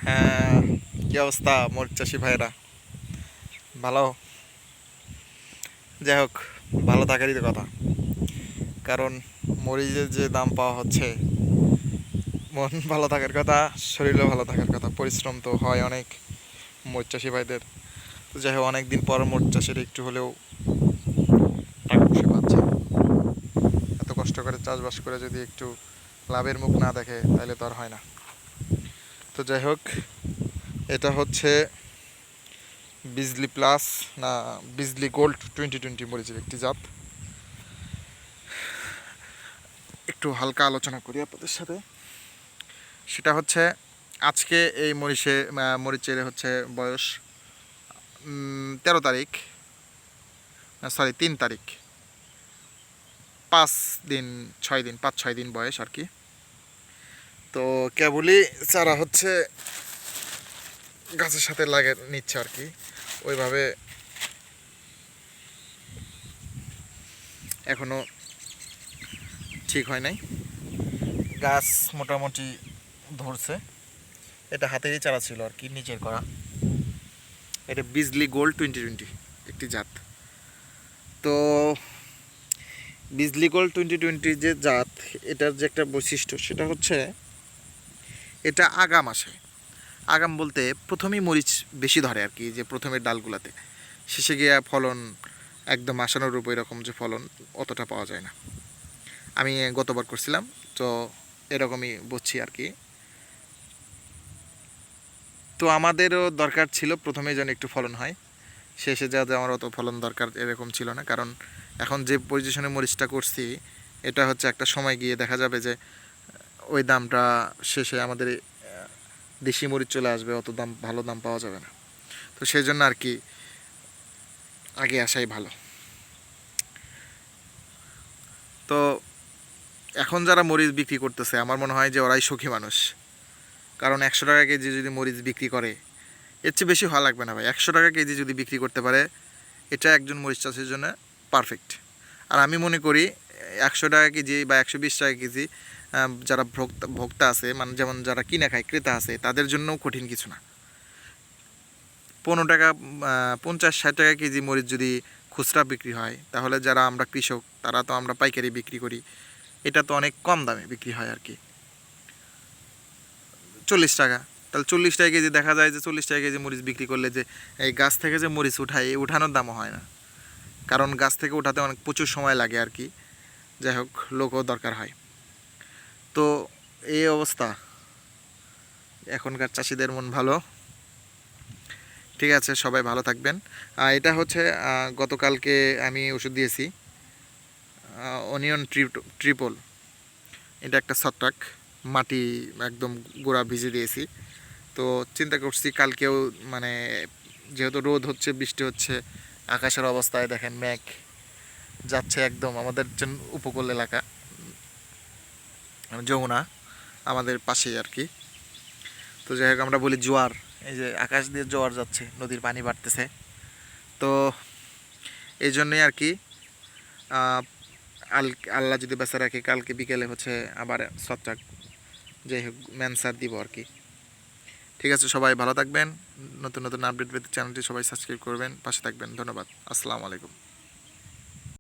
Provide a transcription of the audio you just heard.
হ্যাঁ, কি অবস্থা মরিচ চাষি ভাইরা? ভালো? যাই হোক, ভালো থাকারই তো কথা। কারণ মরিচের যে দাম পাওয়া হচ্ছে, মন ভালো থাকার কথা, শরীরও ভালো থাকার কথা। পরিশ্রম তো হয় অনেক মরিচ চাষি ভাইদের। তো যাই হোক, অনেক দিন পর মরিচ চাষির একটু হলেও টাকা পয়সা পাচ্ছে। এত কষ্ট করে চাষবাস করে যদি একটু লাভের মুখ না দেখে তাহলে তো আর হয় না। তো যাই হোক, এটা হচ্ছে বিজলি প্লাস, না বিজলি গোল্ড 2020 মরিচের একটি জাত। একটু হালকা আলোচনা করি আপনাদের সাথে। সেটা হচ্ছে, আজকে এই মরিচের হচ্ছে বয়স 13 তারিখ, সরি 3 তারিখ, 5 দিন 6 দিন, 5-6 দিন বয়স আর কি। তো কেবলই চারা হচ্ছে গাছের সাথে লাগে নিচ্ছে আর কি। ওইভাবে এখনো ঠিক হয় নাই, গাছ মোটামুটি ধরছে। এটা হাতেরই চারা ছিল আর কি, নিচের করা। এটা বিজলি গোল্ড 2020 একটি জাত। তো বিজলি গোল্ড 2020 যে জাত, এটার যে একটা বৈশিষ্ট্য সেটা হচ্ছে, এটা আগাম আসে। আগাম বলতে প্রথমেই মরিচ বেশি ধরে আর কি, যে প্রথমের ডালগুলাতে। শেষে গিয়ে ফলন একদম আশানুরূপ এরকম যে ফলন, অতটা পাওয়া যায় না। আমি গতবার করছিলাম, তো এরকমই বুঝছি আর কি। তো আমাদেরও দরকার ছিল প্রথমে যেন একটু ফলন হয়, শেষে যা যা আমার অত ফলন দরকার এরকম ছিল না। কারণ এখন যে পজিশনে মরিচটা করছি, এটা হচ্ছে একটা সময় গিয়ে দেখা যাবে যে ওই দামটা শেষে আমাদের দেশি মরিচ চলে আসবে, অত দাম, ভালো দাম পাওয়া যাবে না। তো সেই জন্য আর কি আগে আসাই ভালো। তো এখন যারা মরিচ বিক্রি করতেছে, আমার মনে হয় যে ওরাই সুখী মানুষ। কারণ 100 টাকা কেজি যদি মরিচ বিক্রি করে, এর চেয়ে বেশি হওয়া লাগবে না ভাই। 100 টাকা কেজি যদি বিক্রি করতে পারে, এটা একজন মরিচ চাষের জন্য পারফেক্ট। আর আমি মনে করি 100 টাকা কেজি বা 120 টাকা কেজি যারা ভোক্তা আছে, মানে যেমন যারা কিনে খায়, ক্রেতা আছে, তাদের জন্যও কঠিন কিছু না। 15 টাকা, 50-60 টাকা কেজি মরিচ যদি খুচরা বিক্রি হয়, তাহলে যারা আমরা কৃষক, তারা তো আমরা পাইকারি বিক্রি করি, এটা তো অনেক কম দামে বিক্রি হয় আর কি। 40 টাকা, তাহলে 40 টাকা কেজি দেখা যায় যে 40 টাকা কেজি মরিচ বিক্রি করলে যে এই গাছ থেকে যে মরিচ উঠায়, এই উঠানোর দামও হয় না। কারণ গাছ থেকে উঠাতে অনেক প্রচুর সময় লাগে আর কি। যাই হোক, লোকও দরকার হয়। তো এই অবস্থা, এখনকার চাষিদের মন ভালো। ঠিক আছে, সবাই ভালো থাকবেন। এটা হচ্ছে গতকালকে আমি ওষুধ দিয়েছি, অনিয়ন ট্রিপল। এটা একটা ছত্রাক, মাটি একদম গোড়া ভিজে দিয়েছি। তো চিন্তা করছি কালকেও, মানে যেহেতু রোদ হচ্ছে, বৃষ্টি হচ্ছে, আকাশের অবস্থায় দেখেন মেঘ যাচ্ছে একদম আমাদের উপকূল এলাকা, যমুনা আমাদের পাশেই আর কি। তো যাই হোক, আমরা বলি জোয়ার। এই যে আকাশ দিয়ে জোয়ার যাচ্ছে, নদীর পানি বাড়তেছে। তো এই জন্যই আর কি, আল্লাহ যদি বেঁচে রাখে, কালকে বিকেলে হচ্ছে আবার ছত্রাক, যাই হোক ম্যানসার দিব আর কি। ঠিক আছে, সবাই ভালো থাকবেন। নতুন নতুন আপডেট পেতে চ্যানেলটি সবাই সাবস্ক্রাইব করবেন, পাশে থাকবেন। ধন্যবাদ। আসসালামু আলাইকুম।